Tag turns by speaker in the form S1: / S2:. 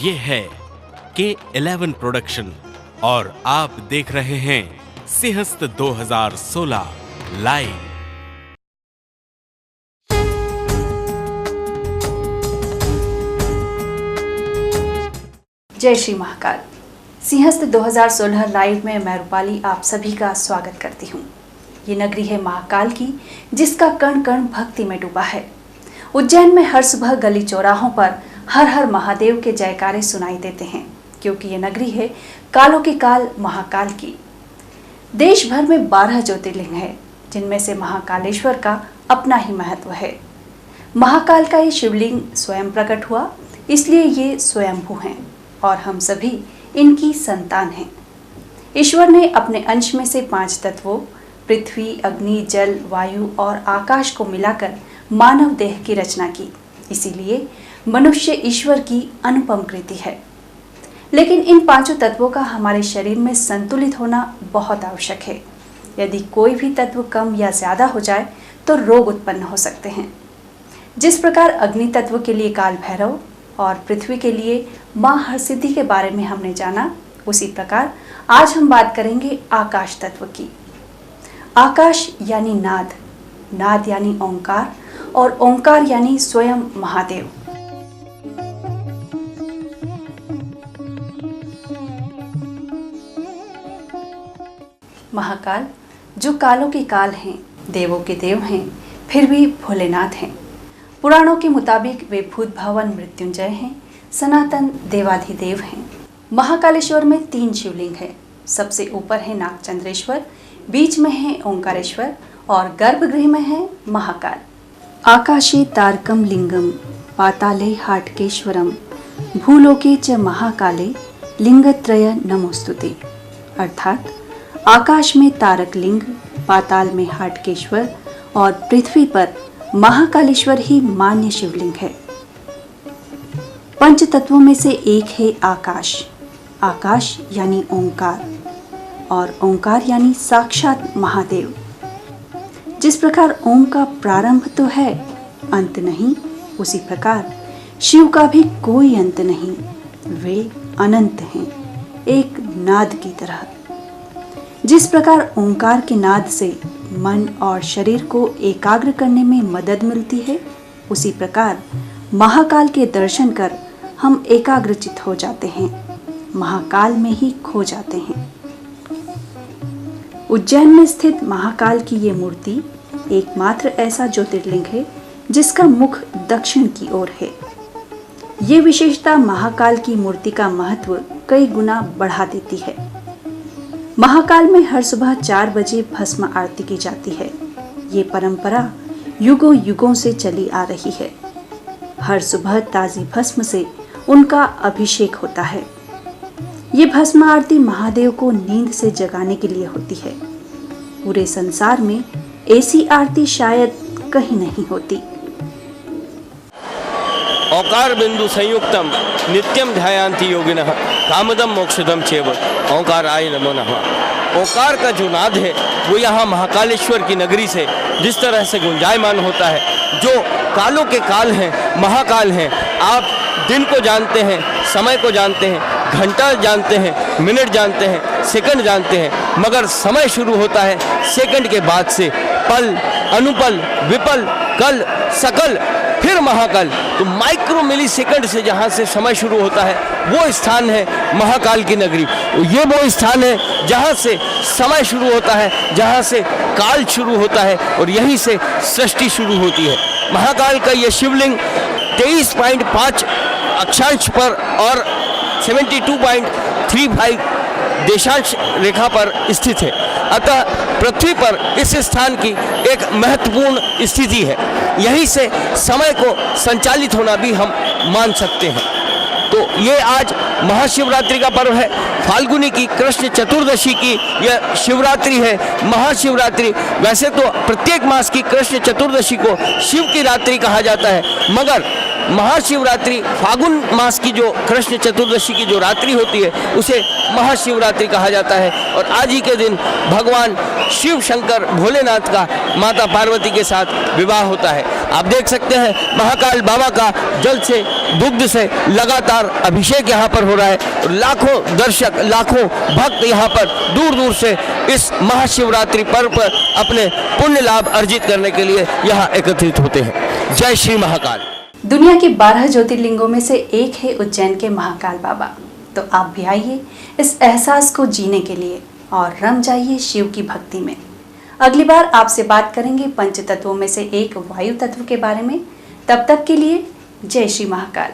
S1: ये है K11 production और आप देख रहे हैं सिंहस्थ 2016 लाइव।
S2: जय श्री महाकाल। सिंहस्थ 2016 लाइव में मैं रूपाली आप सभी का स्वागत करती हूँ। ये नगरी है महाकाल की, जिसका कण कण भक्ति में डूबा है। उज्जैन में हर सुबह गली चौराहों पर हर हर महादेव के जयकारे सुनाई देते हैं, क्योंकि ये नगरी है कालों की काल महाकाल की। देश भर में 12 ज्योतिर्लिंग है, जिनमें से महाकालेश्वर का अपना ही महत्व है। महाकाल का ये शिवलिंग स्वयं प्रकट हुआ, इसलिए ये स्वयंभू हैं और हम सभी इनकी संतान हैं। ईश्वर ने अपने अंश में से 5 तत्वों पृथ्वी, अग्नि, जल, वायु और आकाश को मिलाकर मानव देह की रचना की। इसीलिए मनुष्य ईश्वर की अनुपम कृति है। लेकिन इन 5 तत्वों का हमारे शरीर में संतुलित होना बहुत आवश्यक है। यदि कोई भी तत्व कम या ज्यादा हो जाए तो रोग उत्पन्न हो सकते हैं। जिस प्रकार अग्नि तत्व के लिए काल भैरव और पृथ्वी के लिए मां हरसिद्धि के बारे में हमने जाना, उसी प्रकार आज हम बात करेंगे आकाश तत्व की। आकाश यानी नाद, नाद यानी ओंकार और ओंकार यानी स्वयं महादेव। महाकाल जो कालों के काल हैं, देवों के देव हैं, फिर भी भोलेनाथ हैं। पुराणों के मुताबिक वे भूत भवन मृत्युंजय हैं, सनातन देवाधिदेव हैं। महाकालेश्वर में 3 शिवलिंग हैं। सबसे ऊपर है नागचंद्रेश्वर, बीच में है ओंकारेश्वर और गर्भगृह में है महाकाल। आकाशे तारकम लिंगम पाताले हाटकेश्वरम भूलोके च महाकाले लिंगत्रय नमोस्तुते। अर्थात आकाश में तारक लिंग, पाताल में हाटकेश्वर और पृथ्वी पर महाकालेश्वर ही मान्य शिवलिंग है। 5 तत्वों में से एक है आकाश। आकाश यानी ओंकार और ओंकार यानी साक्षात महादेव। जिस प्रकार ओम का प्रारंभ तो है, अंत नहीं, उसी प्रकार शिव का भी कोई अंत नहीं। वे अनंत हैं, एक नाद की तरह। जिस प्रकार ओंकार के नाद से मन और शरीर को एकाग्र करने में मदद मिलती है, उसी प्रकार महाकाल के दर्शन कर हम एकाग्रचित हो जाते हैं, महाकाल में ही खो जाते हैं। उज्जैन में स्थित महाकाल की ये मूर्ति एकमात्र ऐसा ज्योतिर्लिंग है जिसका मुख दक्षिण की ओर है। ये विशेषता महाकाल की मूर्ति का महत्व कई गुना बढ़ा देती है। महाकाल में हर सुबह 4 बजे भस्म आरती की जाती है। ये परंपरा युगों युगों से चली आ रही है। हर सुबह ताजी भस्म से उनका अभिषेक होता है। ये भस्म आरती महादेव को नींद से जगाने के लिए होती है। पूरे संसार में ऐसी आरती शायद कहीं नहीं होती।
S3: ओंकार बिंदु संयुक्तम नित्यम ध्यायन्ति योगिनः कामदम मोक्षदम चैव ओंकाराय नमो नमः। ओंकार का जो नाद है वो यहाँ महाकालेश्वर की नगरी से जिस तरह से गुंजायमान होता है, जो कालों के काल हैं, महाकाल हैं। आप दिन को जानते हैं, समय को जानते हैं, घंटा जानते हैं, मिनट जानते हैं, सेकंड जानते हैं, मगर समय शुरू होता है सेकंड के बाद से। पल, अनुपल, विपल, कल, सकल, फिर महाकाल। तो माइक्रो मिली सेकंड से जहाँ से समय शुरू होता है, वो स्थान है महाकाल की नगरी। ये वो स्थान है जहाँ से समय शुरू होता है, जहाँ से काल शुरू होता है और यहीं से सृष्टि शुरू होती है। महाकाल का ये शिवलिंग 23.5 अक्षांश पर और 72.35 देशांश रेखा पर स्थित है। अतः पृथ्वी पर इस स्थान की एक महत्वपूर्ण स्थिति है। यहीं से समय को संचालित होना भी हम मान सकते हैं। तो ये आज महाशिवरात्रि का पर्व है। फाल्गुनी की कृष्ण चतुर्दशी की यह शिवरात्रि है, महाशिवरात्रि। वैसे तो प्रत्येक मास की कृष्ण चतुर्दशी को शिव की रात्रि कहा जाता है, मगर महाशिवरात्रि फागुन मास की जो कृष्ण चतुर्दशी की जो रात्रि होती है उसे महाशिवरात्रि कहा जाता है। और आज ही के दिन भगवान शिव शंकर भोलेनाथ का माता पार्वती के साथ विवाह होता है। आप देख सकते हैं महाकाल बाबा का जल से दुग्ध से लगातार अभिषेक यहाँ पर हो रहा है और लाखों दर्शक लाखों भक्त यहाँ पर दूर दूर से इस महाशिवरात्रि पर्व पर अपने पुण्य लाभ अर्जित करने के लिए यहाँ एकत्रित होते हैं। जय श्री महाकाल।
S2: दुनिया के 12 ज्योतिर्लिंगों में से एक है उज्जैन के महाकाल बाबा। तो आप भी आइए इस एहसास को जीने के लिए और रम जाइए शिव की भक्ति में। अगली बार आपसे बात करेंगे पंच तत्वों में से एक वायु तत्व के बारे में। तब तक के लिए जय श्री महाकाल।